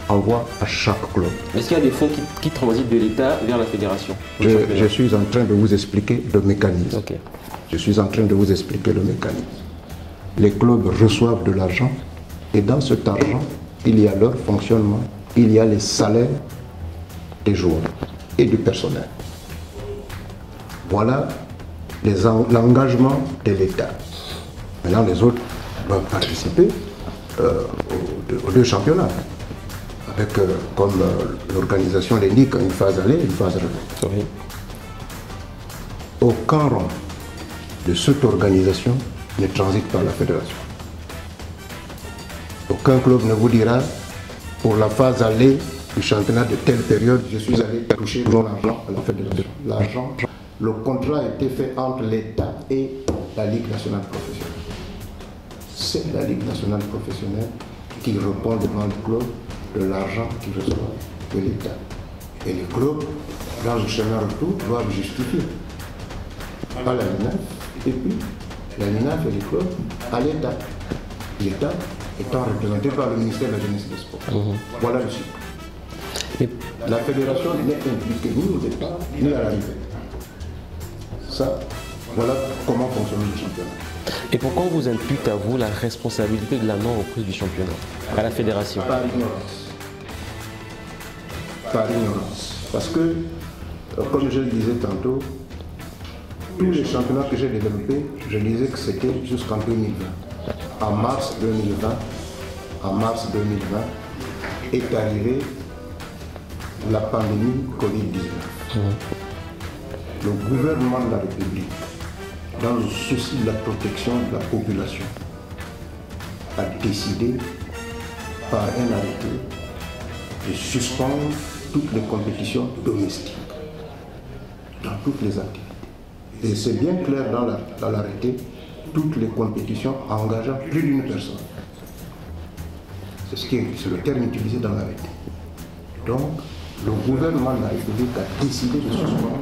envoie à chaque club. Est-ce qu'il y a des fonds qui transitent de l'État vers la fédération? Je suis en train de vous expliquer le mécanisme. Ok. Je suis en train de vous expliquer le mécanisme. Les clubs reçoivent de l'argent et dans cet argent, il y a leur fonctionnement, il y a les salaires des joueurs et du personnel. Voilà l'engagement de l'État. Maintenant, les autres doivent participer aux deux championnats, avec comme l'organisation des ligues, une phase aller, une phase retour. Oui. Aucun rang de cette organisation ne transite par la fédération. Aucun club ne vous dira, pour la phase aller du championnat de telle période, je suis allé toucher mon argent à la fédération. L'argent, le contrat a été fait entre l'État et la Ligue nationale professionnelle. C'est la Ligue nationale professionnelle qui répond devant le club de l'argent qu'il reçoit de l'État. Et les clubs, dans le chemin retour, doivent justifier à la LINAF, et puis la LINAF et les clubs à l'État. L'État étant représenté par le ministère de la Jeunesse et des Sports. Voilà le cycle. Et La fédération n'est impliquée ni au départ, ni à l'arrivée. Ça, voilà comment fonctionne le championnat. Et pourquoi on vous impute à vous la responsabilité de la non-reprise du championnat à la fédération? Par ignorance. Par ignorance. Parce que, comme je le disais tantôt, tous les championnats que j'ai développés, je disais que c'était jusqu'en 2020. En mars 2020, est arrivée la pandémie Covid-19. Le gouvernement de la République, dans le souci de la protection de la population, a décidé par un arrêté de suspendre toutes les compétitions domestiques dans toutes les activités. Et c'est bien clair dans l'arrêté, toutes les compétitions engageant plus d'une personne. C'est le terme utilisé dans l'arrêté. Donc, le gouvernement de la République a décidé de suspendre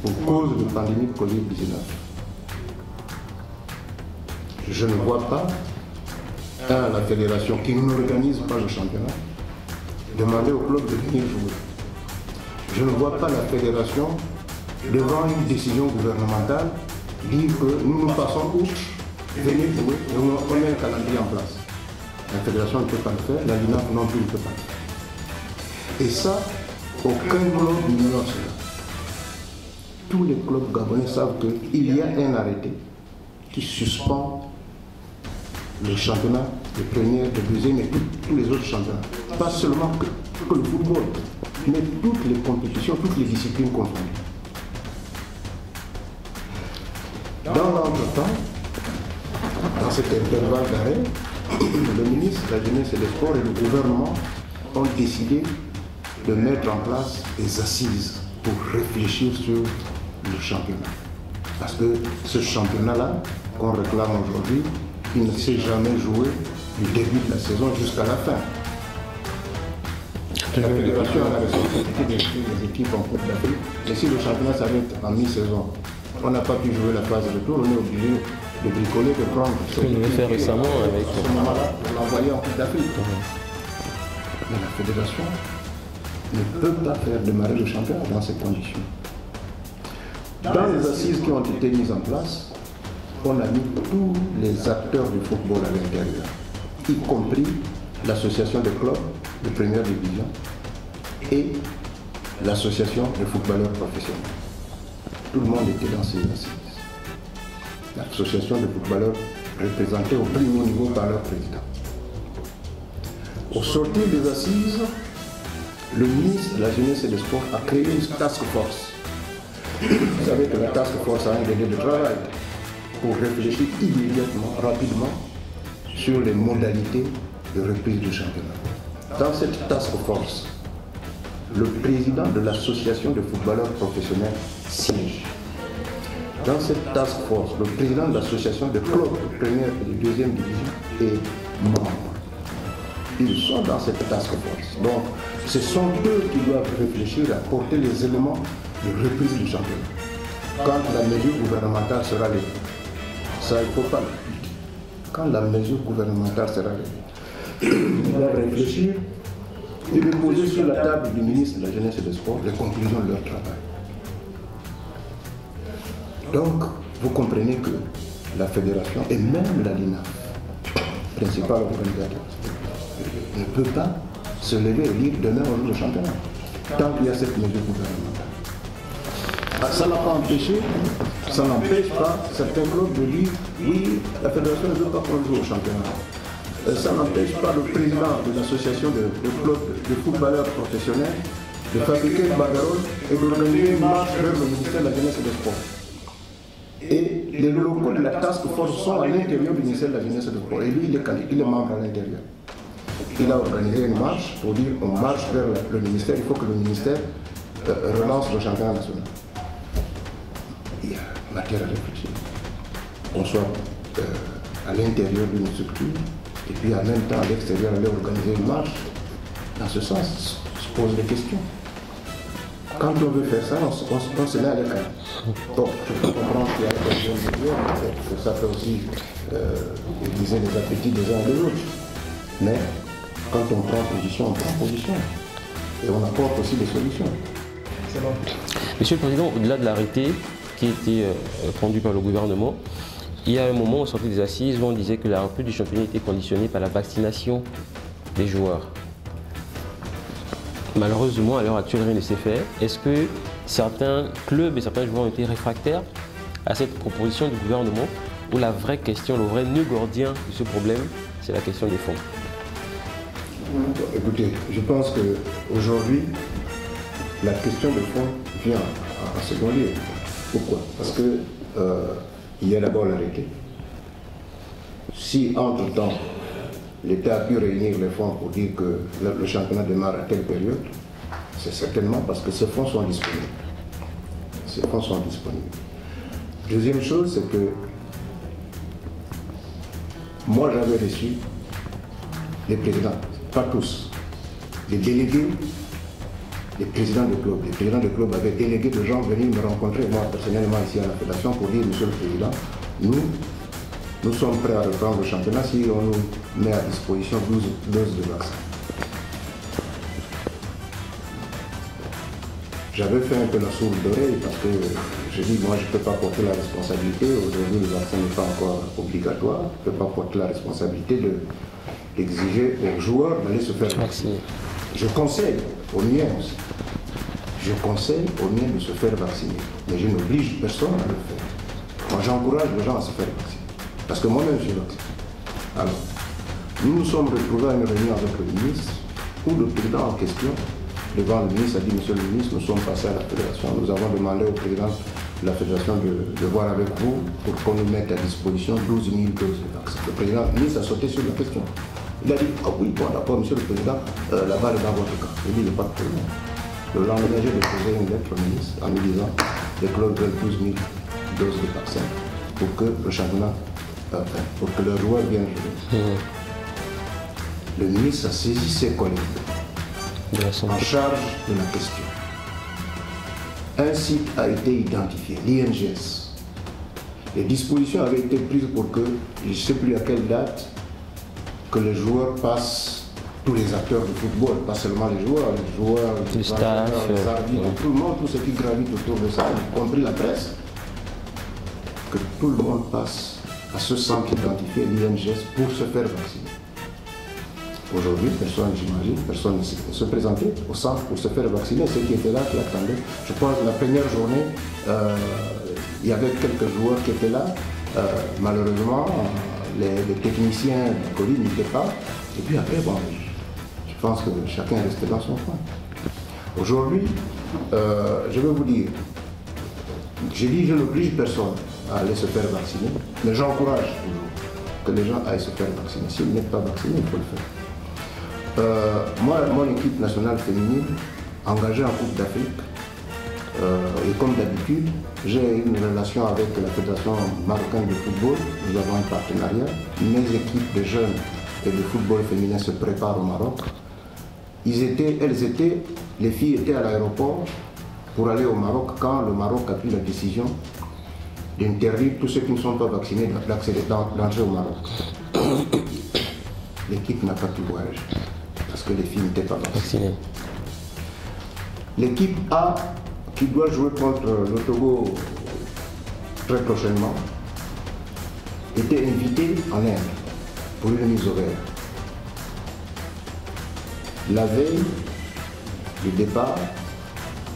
pour cause de pandémie Covid-19. Je ne vois pas la fédération qui n'organise pas le championnat demander au club de venir jouer. Je ne vois pas la fédération devant une décision gouvernementale dire que nous passons outre, venez jouer, et on met un calendrier en place. La fédération ne peut pas le faire, la LINAF non plus ne peut pas le faire. Et ça, aucun club n'ignore cela. Tous les clubs gabonais savent qu'il y a un arrêté qui suspend les championnats de première, de deuxième et tous les autres championnats. Pas seulement que le football, mais toutes les compétitions, toutes les disciplines confondues. Dans l'entretemps, dans cet intervalle d'arrêt, le ministre de la Jeunesse et des Sports et le gouvernement ont décidé de mettre en place des assises pour réfléchir sur le championnat. Parce que ce championnat-là, qu'on réclame aujourd'hui, il ne s'est jamais joué du début de la saison jusqu'à la fin. La fédération a la responsabilité d'inscrire les équipes en Coupe d'Afrique, mais si le championnat s'arrête en mi-saison, on n'a pas pu jouer la phase de retour, on est obligé de bricoler, de prendre Ce qu'on devait faire récemment avec... À ce moment-là, on l'a envoyé en Coupe d'Afrique. Mais la fédération ne peut pas faire démarrer le championnat dans ces conditions. Dans les assises qui ont été mises en place, on a mis tous les acteurs du football à l'intérieur, y compris l'association des clubs de première division et l'association des footballeurs professionnels. Tout le monde était dans ces assises. L'association des footballeurs représentée au plus haut niveau par leur président. Au sortir des assises, le ministre de la Jeunesse et des Sports a créé une task force. Vous savez que la task force a un délai de travail pour réfléchir immédiatement, rapidement, sur les modalités de reprise du championnat. Dans cette task force, le président de l'association de footballeurs professionnels siège. Dans cette task force, le président de l'association de clubs de première et de deuxième division est membre. Ils sont dans cette task force. Donc, ce sont eux qui doivent réfléchir à porter les éléments de reprise du championnat. Quand la mesure gouvernementale sera levée, ça il ne faut pas l'expliquer. Quand la mesure gouvernementale sera levée, ils doivent réfléchir et déposer sur la table du ministre de la Jeunesse et des Sports les conclusions de leur travail. Donc, vous comprenez que la fédération et même la LINA, principal organisateur, ne peut pas se lever et dire demain on joue le championnat, tant qu'il y a cette mesure gouvernementale. Ça n'a pas empêché, ça n'empêche pas certains clubs de dire oui, la fédération ne veut pas qu'on joue au championnat. Ça n'empêche pas le président de l'association de clubs de footballeurs professionnels de fabriquer une banderole et d'organiser une marche vers le ministère de la Jeunesse et des Sports. Et les locaux de la task force sont à l'intérieur du ministère de la Jeunesse et des Sports. Et lui, il est membre à l'intérieur. Il a organisé une marche pour dire on marche vers le ministère, il faut que le ministère relance le championnat national. Il y a matière à réfléchir. On soit à l'intérieur d'une structure et puis en même temps à l'extérieur aller organiser une marche. Dans ce sens, on se pose des questions. Quand on veut faire ça, on se met à l'écart. Bon, je comprends qu'il y a des gens que ça peut aussi aiguiser les appétits des uns et des autres. Mais quand on prend position, on prend position. Et on apporte aussi des solutions. C'est bon. Monsieur le Président, au-delà de l'arrêté qui a été rendu par le gouvernement, il y a un moment, au sortie des assises, où on disait que la reprise du championnat était conditionnée par la vaccination des joueurs. Malheureusement, à l'heure actuelle, rien ne s'est fait. Est-ce que certains clubs et certains joueurs ont été réfractaires à cette proposition du gouvernement, où la vraie question, le vrai nœud gordien de ce problème, c'est la question des fonds? Écoutez, je pense qu'aujourd'hui, la question des fonds vient en second lieu. Pourquoi? Parce que il y a d'abord l'arrêté. Si entre-temps, l'État a pu réunir les fonds pour dire que le championnat démarre à telle période, c'est certainement parce que ces fonds sont disponibles. Ces fonds sont disponibles. Deuxième chose, c'est que moi j'avais reçu les présidents, pas tous, les délégués, les présidents de club. Les présidents de club avaient délégué de gens venir me rencontrer, moi personnellement ici à la Fédération, pour dire, Monsieur le Président, nous sommes prêts à reprendre le championnat si on nous met à disposition 12 doses de vaccin. J'avais fait un peu la sourde d'oreille parce que je dis, moi je ne peux pas porter la responsabilité. Aujourd'hui, le vaccin n'est pas encore obligatoire. Je ne peux pas porter la responsabilité d'exiger aux joueurs d'aller se faire vacciner. Je conseille aux miens aussi. Je conseille aux miens de se faire vacciner. Mais je n'oblige personne à le faire. Moi, j'encourage les gens à se faire vacciner. Parce que moi-même, je suis vacciné. Alors, nous nous sommes retrouvés à une réunion avec le ministre, où le président en question, devant le ministre, a dit, Monsieur le ministre, nous sommes passés à la fédération. Nous avons demandé au président de la fédération de voir avec vous pour qu'on nous mette à disposition 12 000 doses de vaccin. Le ministre a sauté sur la question. Il a dit, ah oui, bon d'accord, Monsieur le Président, la balle est dans votre camp. Il dit, il n'y a pas de problème. Le lendemain, j'ai déposé une lettre au ministre en lui disant, les clubs veulent 12 000 doses de vaccin pour que le championnat, pour que le joueur vienne jouer. Le ministre a saisi ses collègues en charge de la question. Un site a été identifié, l'INGS. Les dispositions avaient été prises pour que, je ne sais plus à quelle date, que les joueurs passent, tous les acteurs du football, pas seulement les joueurs, le staff, les arbitres, tout le monde, tout ce qui gravite autour de ça, y compris la presse, que tout le monde passe à ce centre identifié, l'INGS, pour se faire vacciner. Aujourd'hui, personne, j'imagine, personne ne se présentait au centre pour se faire vacciner. Ceux qui étaient là, qui attendaient. Je pense que la première journée, il y avait quelques joueurs qui étaient là. Malheureusement, les techniciens de Covid n'étaient pas. Et puis après, bon, je pense que chacun est resté dans son coin. Aujourd'hui, je vais vous dire, j'ai dit je n'oblige personne à aller se faire vacciner, mais j'encourage toujours que les gens aillent se faire vacciner. Si vous n'êtes pas vacciné, il faut le faire. Moi, mon équipe nationale féminine, engagée en Coupe d'Afrique, et comme d'habitude, j'ai une relation avec la Fédération marocaine de football. Nous avons un partenariat. Mes équipes de jeunes et le football féminin se prépare au Maroc. Les filles étaient à l'aéroport pour aller au Maroc quand le Maroc a pris la décision d'interdire tous ceux qui ne sont pas vaccinés d'entrer au Maroc. L'équipe n'a pas pu voyager parce que les filles n'étaient pas vaccinées. L'équipe A, qui doit jouer contre le Togo très prochainement, était invitée en Inde pour une mise horaire. La veille du départ,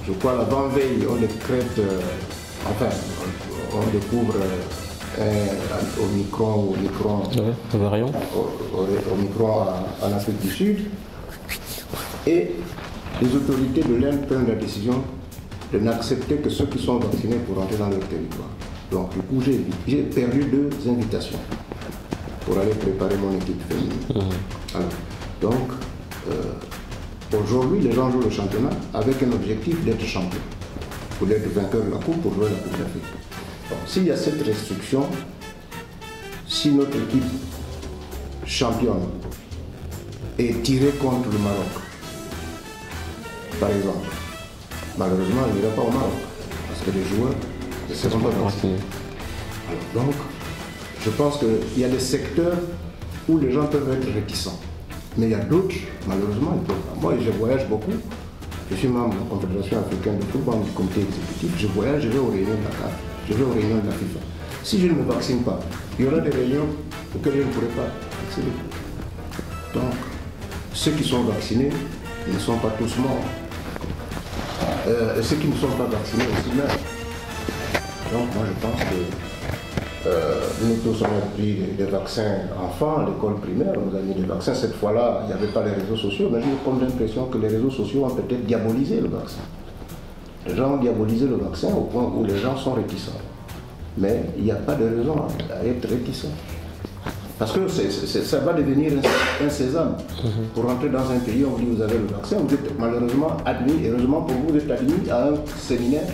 je crois l'avant-veille, on décrète, on découvre un Omicron variant en Afrique du Sud, et les autorités de l'Inde prennent la décision de n'accepter que ceux qui sont vaccinés pour entrer dans leur territoire. Donc du coup, j'ai perdu 2 invitations pour aller préparer mon équipe féminine. Alors, donc, aujourd'hui, les gens jouent le championnat avec un objectif d'être champion, pour être vainqueur de la Coupe, pour jouer la Coupe d'Afrique. S'il y a cette restriction, si notre équipe championne est tirée contre le Maroc, par exemple, malheureusement, il n'ira pas au Maroc, parce que les joueurs ne seront pas vaccinés. Donc, je pense qu'il y a des secteurs où les gens peuvent être réticents. Mais il y a d'autres, malheureusement, ils ne peuvent pas. Moi, je voyage beaucoup. Je suis membre de la Confédération africaine de football, du comité exécutif. Je voyage, je vais aux réunions de la CAF, je vais aux réunions de la FIFA. Si je ne me vaccine pas, il y aura des réunions auxquelles je ne pourrai pas accéder. Donc, ceux qui sont vaccinés ne sont pas tous morts. Ceux qui ne sont pas vaccinés aussi meurent. Donc, moi, je pense que nous tous avons pris des vaccins enfants à l'école primaire, on nous a mis des vaccins. Cette fois-là, il n'y avait pas les réseaux sociaux, mais j'ai comme l'impression que les réseaux sociaux ont peut-être diabolisé le vaccin. Les gens ont diabolisé le vaccin au point où les gens sont réticents. Mais il n'y a pas de raison à être réticent. Parce que ça va devenir un sésame. Pour rentrer dans un pays, on vous dit vous avez le vaccin, vous êtes malheureusement admis, et heureusement pour vous, vous êtes admis à un séminaire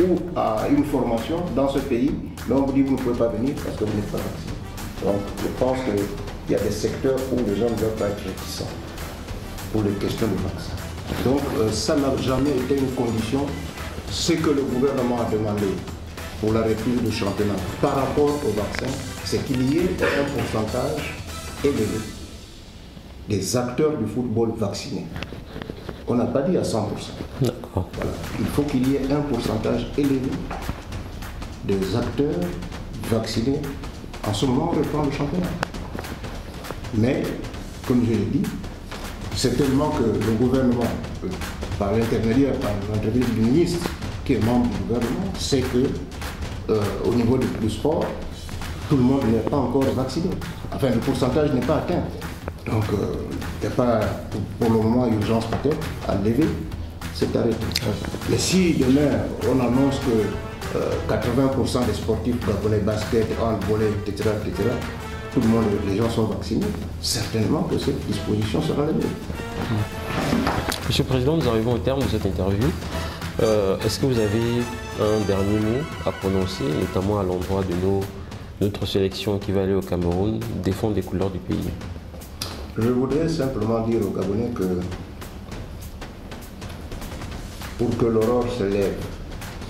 ou à une formation dans ce pays, mais on vous dit vous ne pouvez pas venir parce que vous n'êtes pas vacciné. Donc je pense qu'il y a des secteurs où les gens ne doivent pas être réticents pour les questions de vaccin. Donc ça n'a jamais été une condition. Ce que le gouvernement a demandé pour la reprise du championnat par rapport au vaccin, c'est qu'il y ait un pourcentage élevé des acteurs du football vaccinés. On n'a pas dit à 100%. D'accord. Voilà. Il faut qu'il y ait un pourcentage élevé des acteurs vaccinés. En ce moment, on reprend le championnat. Mais, comme je l'ai dit, c'est tellement que le gouvernement, par l'intermédiaire, par l'intermédiaire du ministre, qui est membre du gouvernement, sait que au niveau du sport, tout le monde n'est pas encore vacciné. Enfin, le pourcentage n'est pas atteint. Donc, il n'y a pas, pour le moment, urgence peut-être à lever cet arrêt. Mais si demain, on annonce que 80% des sportifs gabonais, basket, handball, etc., tout le monde, les gens sont vaccinés, certainement que cette disposition sera levée. Monsieur le Président, nous arrivons au terme de cette interview. Est-ce que vous avez un dernier mot à prononcer, notamment à l'endroit de notre sélection qui va aller au Cameroun, défendre les couleurs du pays? Je voudrais simplement dire aux Gabonais que pour que l'aurore se lève,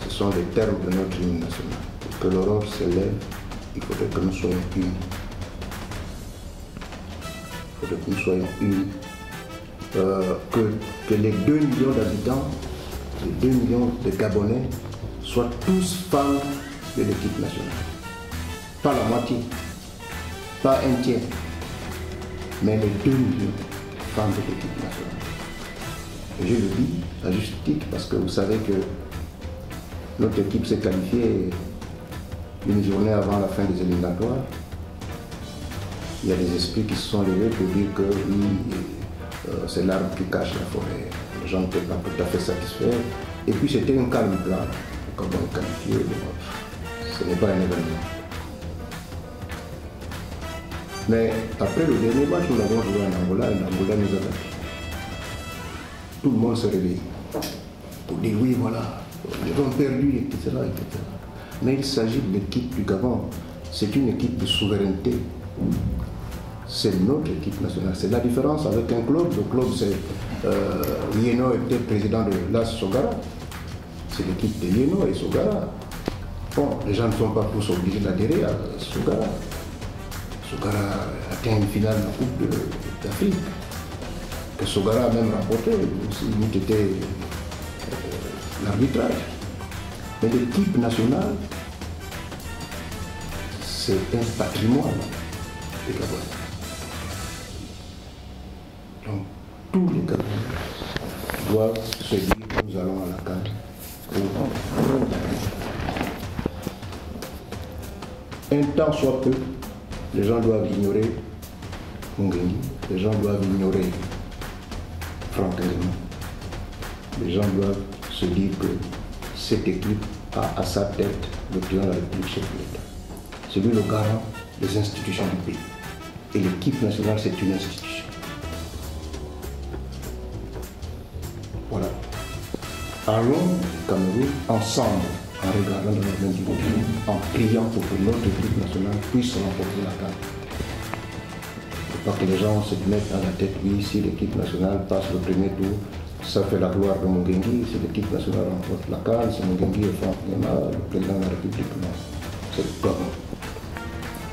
ce sont les termes de notre hymne national. Pour que l'aurore se lève, il faudrait que nous soyons unis. Il faudrait que nous soyons unis. Que les 2 millions d'habitants, les 2 millions de Gabonais soient tous fans de l'équipe nationale. Pas la moitié, pas un tiers, mais les 2 millions de fans de l'équipe nationale. Et je le dis à juste titre parce que vous savez que notre équipe s'est qualifiée une journée avant la fin des éliminatoires. Il y a des esprits qui se sont levés pour dire que oui, c'est l'arbre qui cache la forêt. Les gens n'étaient pas tout à fait satisfaits. Et puis c'était un calme plat. Comme on est qualifié, ce n'est pas un événement. Mais après le dernier match, nous avons joué en Angola et l'Angola nous a battus. Tout le monde s'est réveillé pour dire oui, voilà, ils ont perdu, etc., etc. Mais il s'agit de l'équipe du Gabon. C'est une équipe de souveraineté. c'est notre équipe nationale. C'est la différence avec un club. Le club, c'est Yeno était président de l'AS Sogara. C'est l'équipe de Yeno et Sogara. Bon, les gens ne sont pas tous obligés d'adhérer à Sogara. Sogara atteint une finale de la Coupe d'Afrique. Que Sogara a même remporté, s'il était l'arbitrage. Mais l'équipe nationale, c'est un patrimoine des Gabonais. Donc, tous les Gabonais doivent se dire que nous allons à la CAN. Un temps soit peu, les gens doivent ignorer Mungengi, les gens doivent ignorer Franck Ngema. Les gens doivent se dire que cette équipe a à sa tête le président de la République, chef de l'État. C'est lui le garant des institutions du pays. Et l'équipe nationale, c'est une institution. Voilà. Allons au Cameroun ensemble, en regardant dans la même direction, en priant pour que notre équipe nationale puisse remporter la CAN. Il ne faut pas que les gens se mettent dans la tête, oui, si l'équipe nationale passe le premier tour, ça fait la gloire de Mungengi. Si l'équipe nationale remporte la CAN, c'est Mungengi et Franck Ngema, le président de la République. Non, c'est le peuple.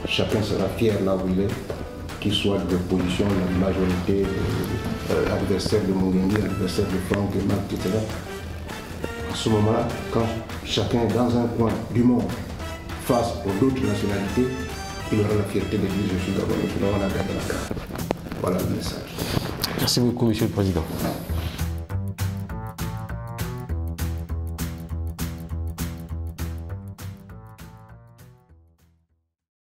Chacun sera fier là où il est, qu'il soit de l'opposition, la majorité, adversaire de Mungengi, adversaire de Franck Ngema, etc. À ce moment-là, quand chacun est dans un coin du monde, face aux autres nationalités, il aura la fierté de dire je suis d'abord, on a gagné la CAN. Voilà le message. Merci beaucoup, Monsieur le Président.